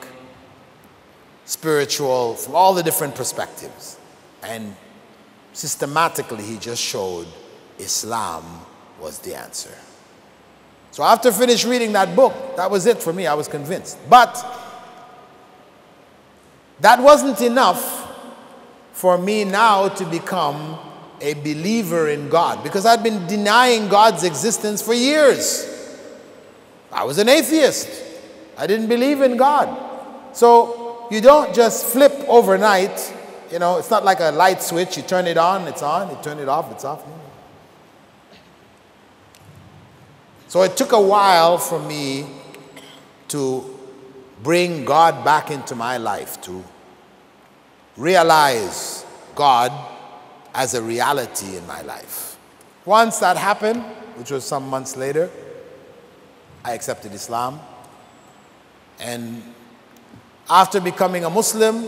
spiritual, from all the different perspectives. And systematically, he just showed Islam was the answer. So after I finished reading that book, that was it for me. I was convinced. But that wasn't enough for me now to become a believer in God, because I'd been denying God's existence for years. I was an atheist. I didn't believe in God. So you don't just flip overnight. You know, it's not like a light switch. You turn it on, you turn it off, it's off. So it took a while for me to bring God back into my life, to realize God as a reality in my life. Once that happened, which was some months later, I accepted Islam. And after becoming a Muslim,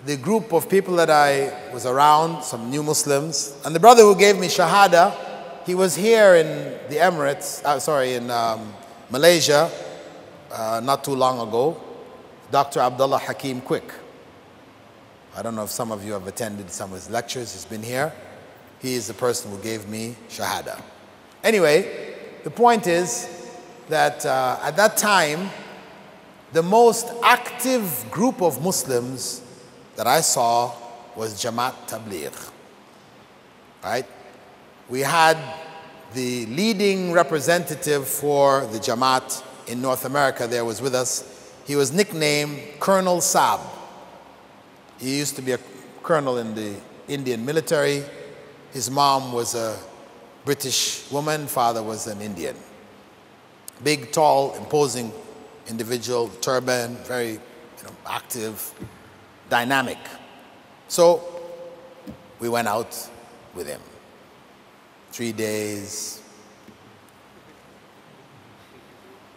the group of people that I was around, some new Muslims, and the brother who gave me Shahada, he was here in the Emirates, in Malaysia, not too long ago, Dr. Abdullah Hakim Quick. I don't know if some of you have attended some of his lectures. He's been here. He is the person who gave me Shahada. Anyway, the point is that at that time, the most active group of Muslims that I saw was Jamaat Tabligh, right? We had the leading representative for the Jamaat in North America there was with us. He was nicknamed Colonel Saab. He used to be a colonel in the Indian military. His mom was a British woman, father was an Indian. Big, tall, imposing individual, turban, very active, dynamic. So we went out with him. 3 days.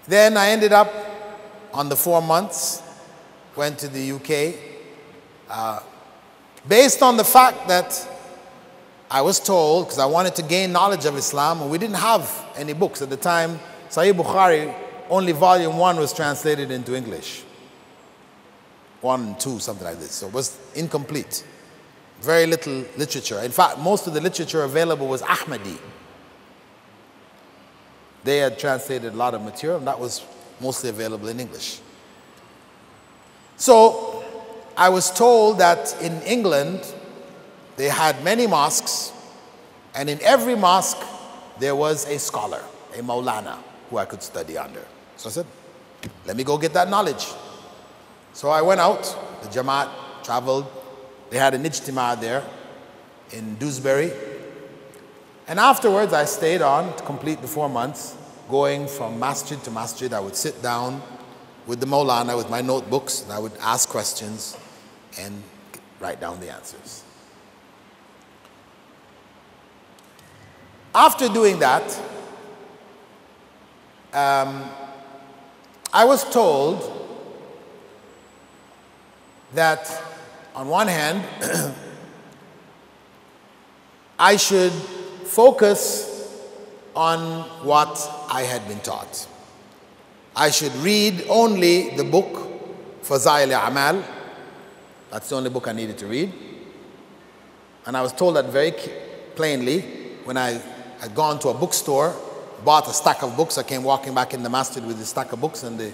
Then I ended up on the 4 months, went to the UK, based on the fact that I was told, because I wanted to gain knowledge of Islam, and we didn't have any books at the time. Sahih Bukhari, only volume 1 was translated into English. 1 and 2, something like this. So it was incomplete. Very little literature. In fact, most of the literature available was Ahmadi. They had translated a lot of material, and that was mostly available in English. So I was told that in England, they had many mosques, and in every mosque, there was a scholar, a Maulana, who I could study under. So I said, let me go get that knowledge. So I went out, the Jamaat traveled. They had an ijtima there in Dewsbury. And afterwards, I stayed on to complete the 4 months, going from masjid to masjid. I would sit down with the Maulana with my notebooks, and I would ask questions and write down the answers. After doing that, I was told that, on one hand, I should focus on what I had been taught. I should read only the book Fazail Amal. That's the only book I needed to read. And I was told that very plainly when I had gone to a bookstore, bought a stack of books. I came walking back in the masjid with a stack of books, and the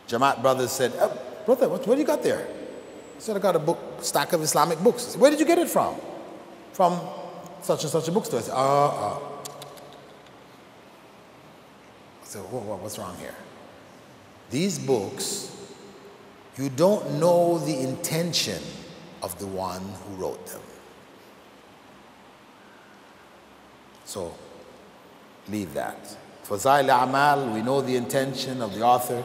Jamaat brothers said, oh, brother, what do you got there? I said, I got a stack of Islamic books. I said, where did you get it from? From such and such a bookstore. I said, I said, what's wrong here? These books, you don't know the intention of the one who wrote them. So leave that. Fazail A'mal, we know the intention of the author.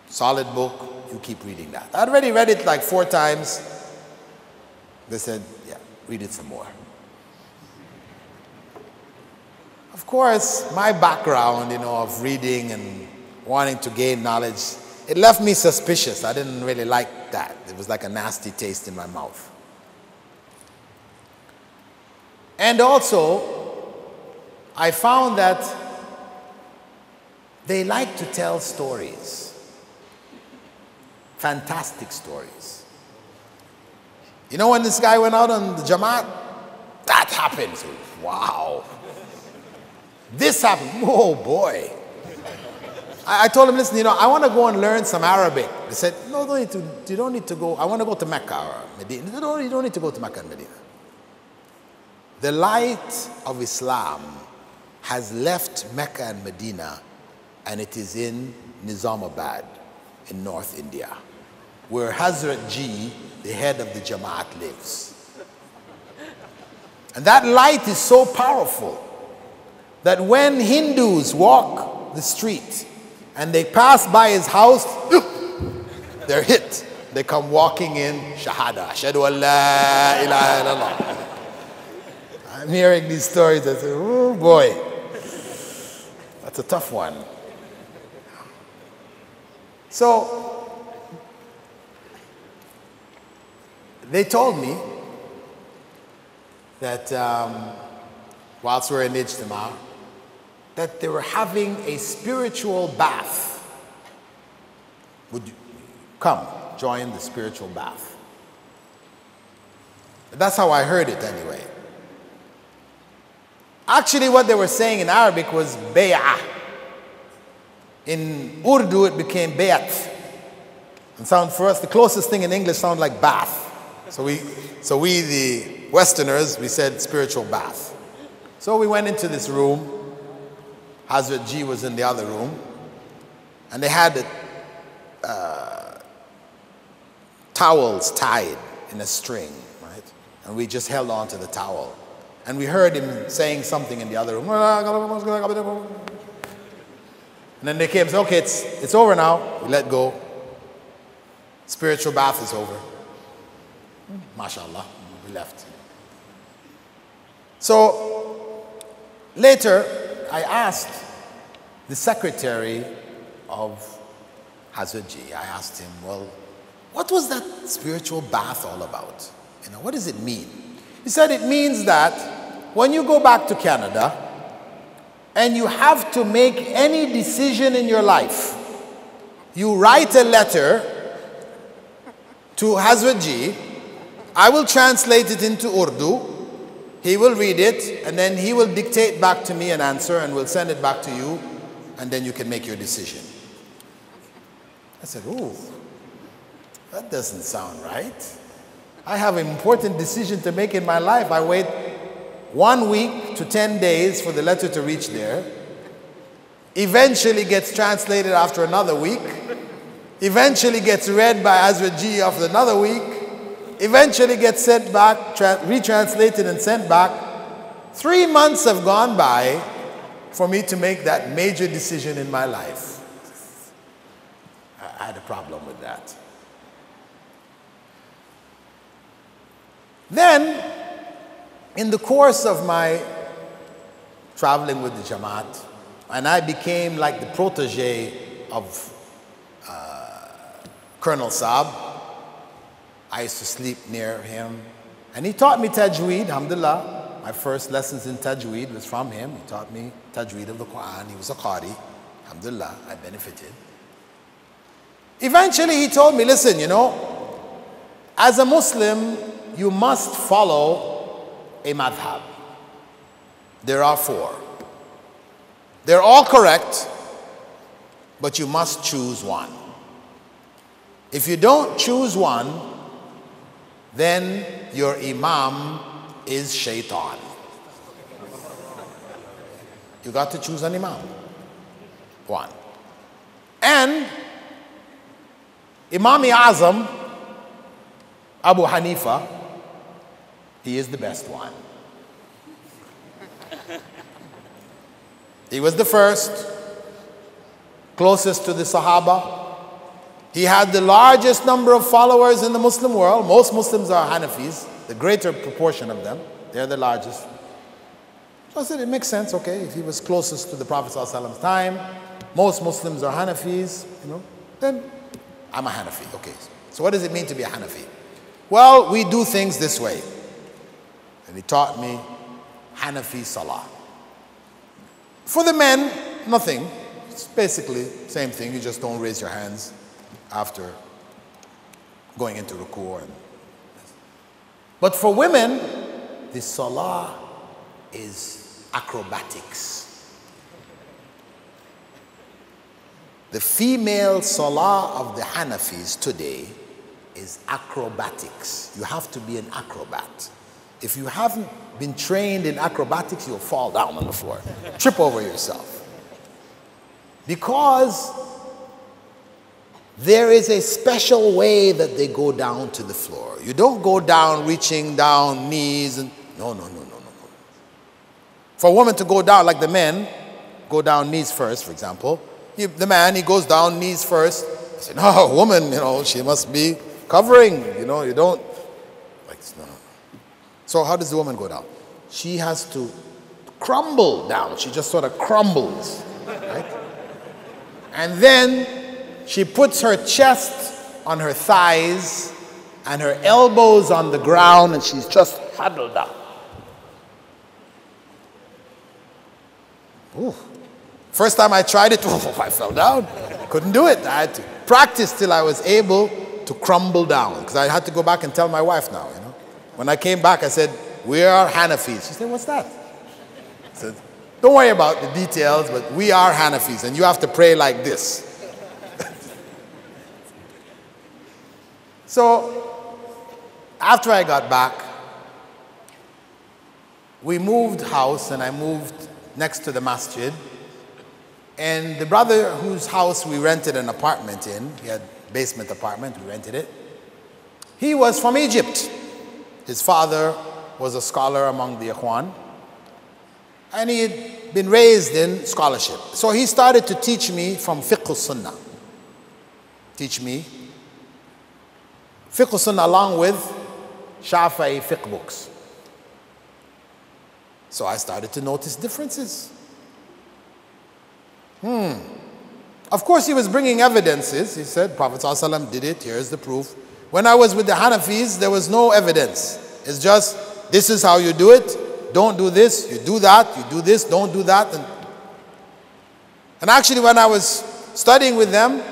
Solid book, you keep reading that. I already read it like 4 times. They said, yeah, read it some more. Of course, my background, of reading and wanting to gain knowledge, it left me suspicious. I didn't really like that. It was like a nasty taste in my mouth. And also, I found that they like to tell stories. Fantastic stories. When this guy went out on the Jamaat, that happened. So, wow. This happened. Oh boy. I told him, listen, I want to go and learn some Arabic. They said, no, you don't need to go. I want to go to Mecca or Medina. No, you don't need to go to Mecca and Medina. The light of Islam has left Mecca and Medina, and it is in Nizamabad in North India, where Hazrat Ji, the head of the Jamaat, lives. And that light is so powerful that when Hindus walk the street and they pass by his house, they're hit. They come walking in, Shahada, Ashhadu an la ilaha illallah. I'm hearing these stories, I say, oh boy, that's a tough one. So, they told me that whilst we're in Ijtima, that they were having a spiritual bath. Would you come, join the spiritual bath? That's how I heard it anyway. Actually, what they were saying in Arabic was bay'ah. In Urdu, it became bay'at. And for us, the closest thing in English sounds like bath. So we, the Westerners, we said spiritual bath. So we went into this room. Hazrat Ji was in the other room. And they had towels tied in a string, right? And we just held on to the towel. And we heard him saying something in the other room. And then they came and said, okay, it's over now. We let go. Spiritual bath is over. MashaAllah. We left. So later, I asked the secretary of Hazrat Ji, I asked him, well, what was that spiritual bath all about? What does it mean? He said it means that when you go back to Canada and you have to make any decision in your life, you write a letter to Hazrat Ji. I will translate it into Urdu. He will read it, and then he will dictate back to me an answer, and we'll send it back to you, and then you can make your decision. I said, ooh, that doesn't sound right. I have an important decision to make in my life. I wait 1 week to 10 days for the letter to reach there. Eventually gets translated after another week. Eventually gets read by Hazrat Ji after another week. Eventually gets sent back, retranslated and sent back. 3 months have gone by for me to make that major decision in my life. I had a problem with that. Then, in the course of my traveling with the Jamaat, and I became like the protege of Colonel Saab. I used to sleep near him. And he taught me Tajweed, alhamdulillah. My first lessons in Tajweed was from him. He taught me Tajweed of the Quran. He was a Qari. Alhamdulillah, I benefited. Eventually he told me, listen, as a Muslim, you must follow a madhab. There are 4. They're all correct, but you must choose one. If you don't choose one, then your imam is shaitan. You got to choose an imam. One. And Imam-e-Azam, Abu Hanifa, he is the best one. He was the first, closest to the Sahaba. He had the largest number of followers in the Muslim world. Most Muslims are Hanafis, the greater proportion of them. They're the largest. So I said, it makes sense, okay, if he was closest to the Prophet ﷺ's time, most Muslims are Hanafis, then I'm a Hanafi, okay. So what does it mean to be a Hanafi? Well, we do things this way. And he taught me Hanafi Salah. For the men, nothing. It's basically the same thing. You just don't raise your hands after going into ruku'. But for women, the Salah is acrobatics. The female Salah of the Hanafis today is acrobatics. You have to be an acrobat. If you haven't been trained in acrobatics, you'll fall down on the floor, trip over yourself. Because there is a special way that they go down to the floor. You don't go down reaching down knees and no. For a woman to go down like the men, go down knees first, for example. The man, he goes down knees first. I say, no, a woman, she must be covering, you don't, like, no. So how does the woman go down? She has to crumble down. She just sort of crumbles, right? And then she puts her chest on her thighs and her elbows on the ground, and she's just huddled up. Ooh. First time I tried it, I fell down. Couldn't do it. I had to practice till I was able to crumble down, because I had to go back and tell my wife now, When I came back, I said, we are Hanafis. She said, what's that? I said, don't worry about the details, but we are Hanafis, and you have to pray like this. So, after I got back, we moved house, and I moved next to the masjid. And the brother whose house we rented an apartment in, he had a basement apartment, we rented it. He was from Egypt. His father was a scholar among the Ikhwan. And he had been raised in scholarship. So he started to teach me from Fiqh al-Sunnah. Teach me Fiqh al-Sunnah along with Shafi'i fiqh books. So I started to notice differences. Of course, he was bringing evidences. He said, Prophet ﷺ did it, here's the proof. When I was with the Hanafis, there was no evidence. It's just, this is how you do it. Don't do this, you do that, you do this, don't do that. And actually, when I was studying with them,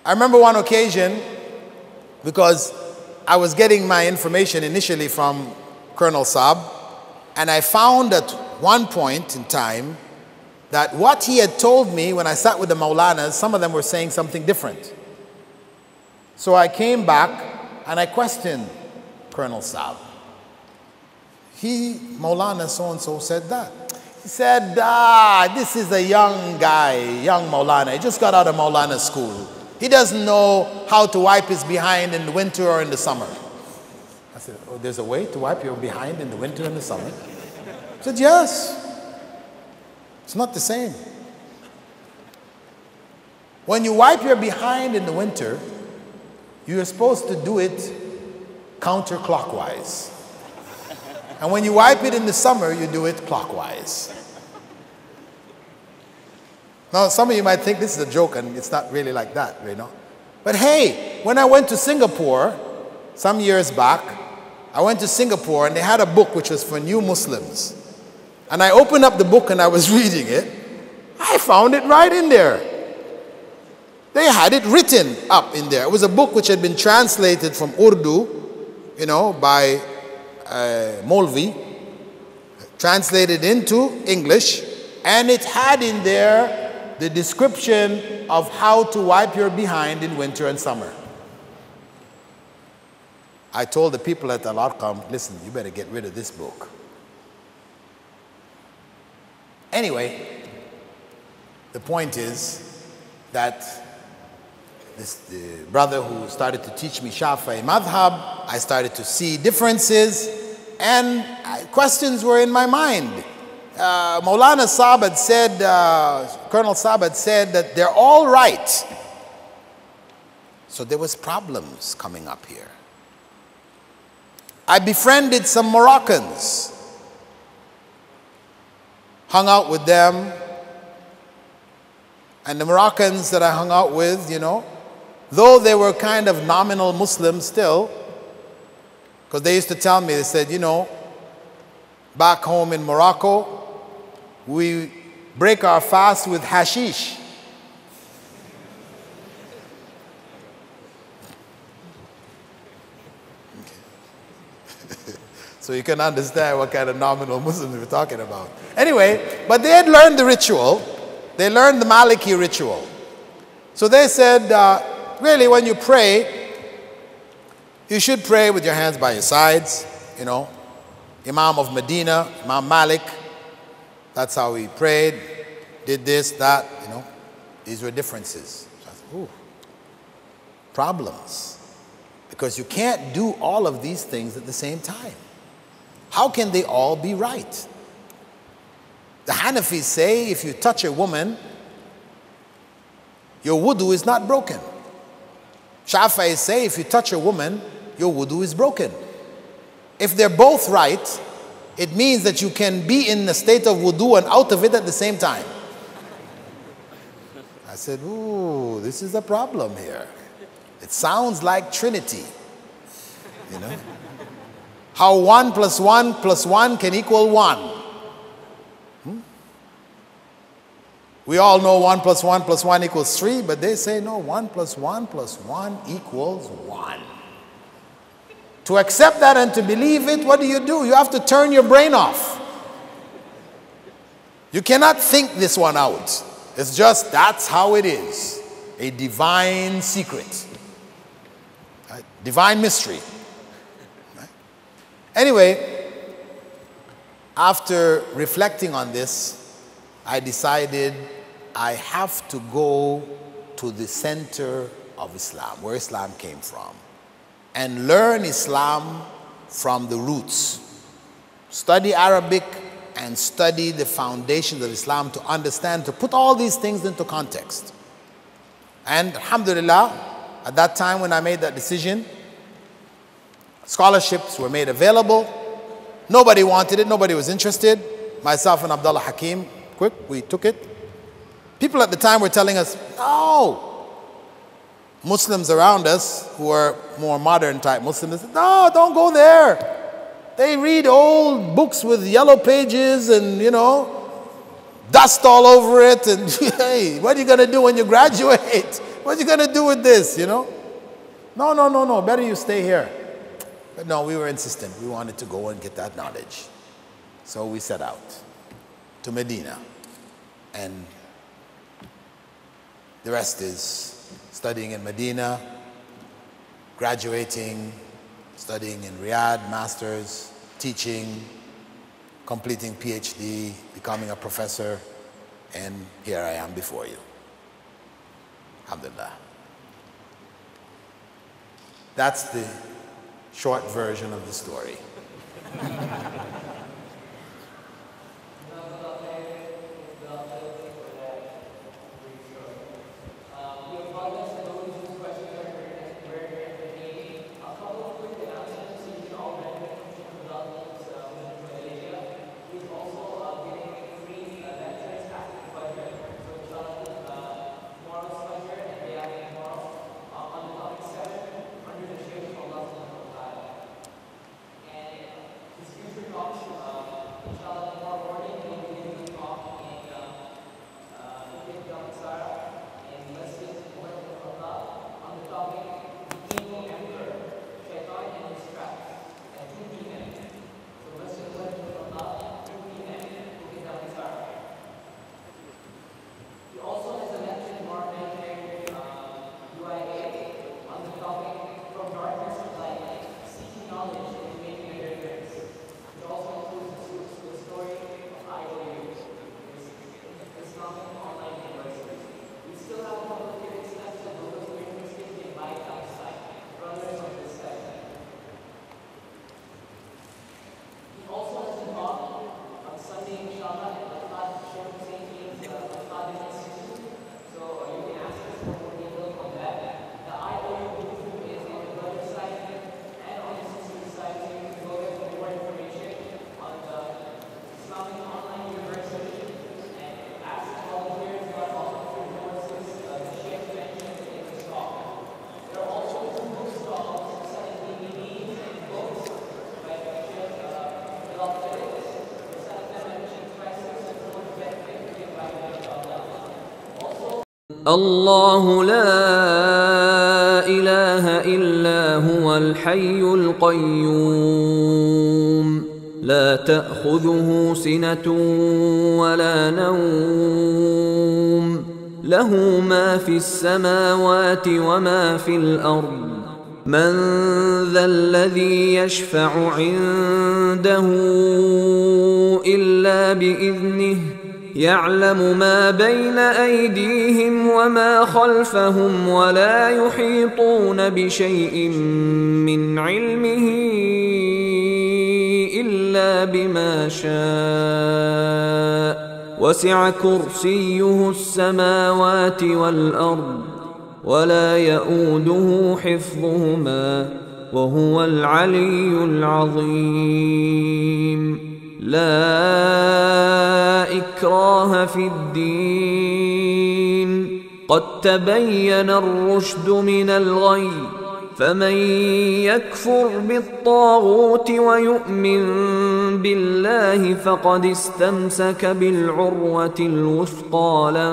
I remember one occasion, because I was getting my information initially from Colonel Saab, and I found at one point in time that what he had told me when I sat with the Maulanas, some of them were saying something different. So I came back and I questioned Colonel Saab. Maulana so-and-so said that. He said, this is a young guy, young Maulana. He just got out of Maulana school. He doesn't know how to wipe his behind in the winter or in the summer. I said, oh, there's a way to wipe your behind in the winter and the summer? He said, yes. It's not the same. When you wipe your behind in the winter, you're supposed to do it counterclockwise. And when you wipe it in the summer, you do it clockwise. Now, some of you might think this is a joke, and it's not really like that, But hey, when I went to Singapore, some years back, I went to Singapore, and they had a book which was for new Muslims. And I opened up the book and I was reading it. I found it right in there. They had it written up in there. It was a book which had been translated from Urdu, by Molvi, translated into English, and it had in there the description of how to wipe your behind in winter and summer. I told the people at Al-Arqam, listen, you better get rid of this book. Anyway, the point is that the brother who started to teach me Shafi'i madhab, I started to see differences, And questions were in my mind. Maulana Saab had said, Colonel Saab had said that they're all right. So there was problems coming up here. I befriended some Moroccans, hung out with them, and the Moroccans that I hung out with, you know, though they were kind of nominal Muslims still, because they used to tell me, they said, you know, back home in Morocco, we break our fast with hashish. So you can understand what kind of nominal Muslims we're talking about. Anyway, but they had learned the ritual. They learned the Maliki ritual. So they said, really, when you pray, you should pray with your hands by your sides, you know. Imam of Medina, Imam Malik, that's how he prayed, did this, that, you know. These were differences. So I said, ooh, problems. Because you can't do all of these things at the same time. How can they all be right? The Hanafis say if you touch a woman, your wudu is not broken. Shafi'is say if you touch a woman, your wudu is broken. If they're both right, it means that you can be in the state of wudu and out of it at the same time. I said, ooh, this is a problem here. It sounds like Trinity, you know. How 1 + 1 + 1 can equal 1. We all know 1 + 1 + 1 equals 3, but they say no, 1 + 1 + 1 equals 1. To accept that and to believe it, what do? You have to turn your brain off. You cannot think this one out. It's just, that's how it is. A divine secret. Right? Divine mystery. Right? Anyway, after reflecting on this, I decided I have to go to the center of Islam, where Islam came from, and learn Islam from the roots. Study Arabic and study the foundations of Islam to understand, to put all these things into context. And alhamdulillah, at that time when I made that decision, scholarships were made available. Nobody wanted it, nobody was interested. Myself and Abdullah Hakim, quick, we took it. People at the time were telling us, no. Muslims around us who are more modern type Muslims said, no, don't go there. They read old books with yellow pages and, you know, dust all over it. And hey, what are you going to do when you graduate? What are you going to do with this, you know? No, better you stay here. But no, we were insistent. We wanted to go and get that knowledge. So we set out to Medina. And the rest is studying in Medina, graduating, studying in Riyadh, master's, teaching, completing PhD, becoming a professor, and here I am before you. Alhamdulillah. That's the short version of the story. His future الله لا إله إلا هو الحي القيوم لا تأخذه سنة ولا نوم له ما في السماوات وما في الأرض من ذا الذي يشفع عنده إلا بإذنه يعلم ما بين أيديهم وما خلفهم ولا يحيطون بشيء من علمه إلا بما شاء وسع كرسيه السماوات والأرض ولا يؤوده حفظهما وهو العلي العظيم لا إكراه في الدين قد تبين الرشد من الغي فمن يكفر بالطاغوت ويؤمن بالله فقد استمسك بالعروة الوثقى لا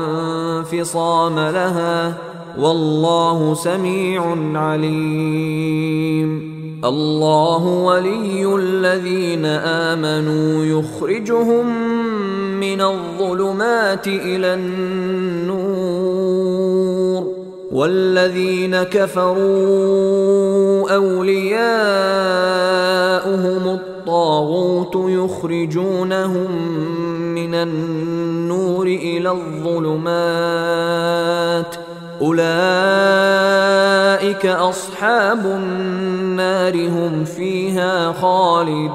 انفصام لها والله سميع عليم الله ولي الذين آمنوا يخرجهم من الظلمات إلى النور والذين كفروا أولياؤهم الطاغوت يخرجونهم من النور إلى الظلمات أولئك أصحاب النار هم فيها خالدون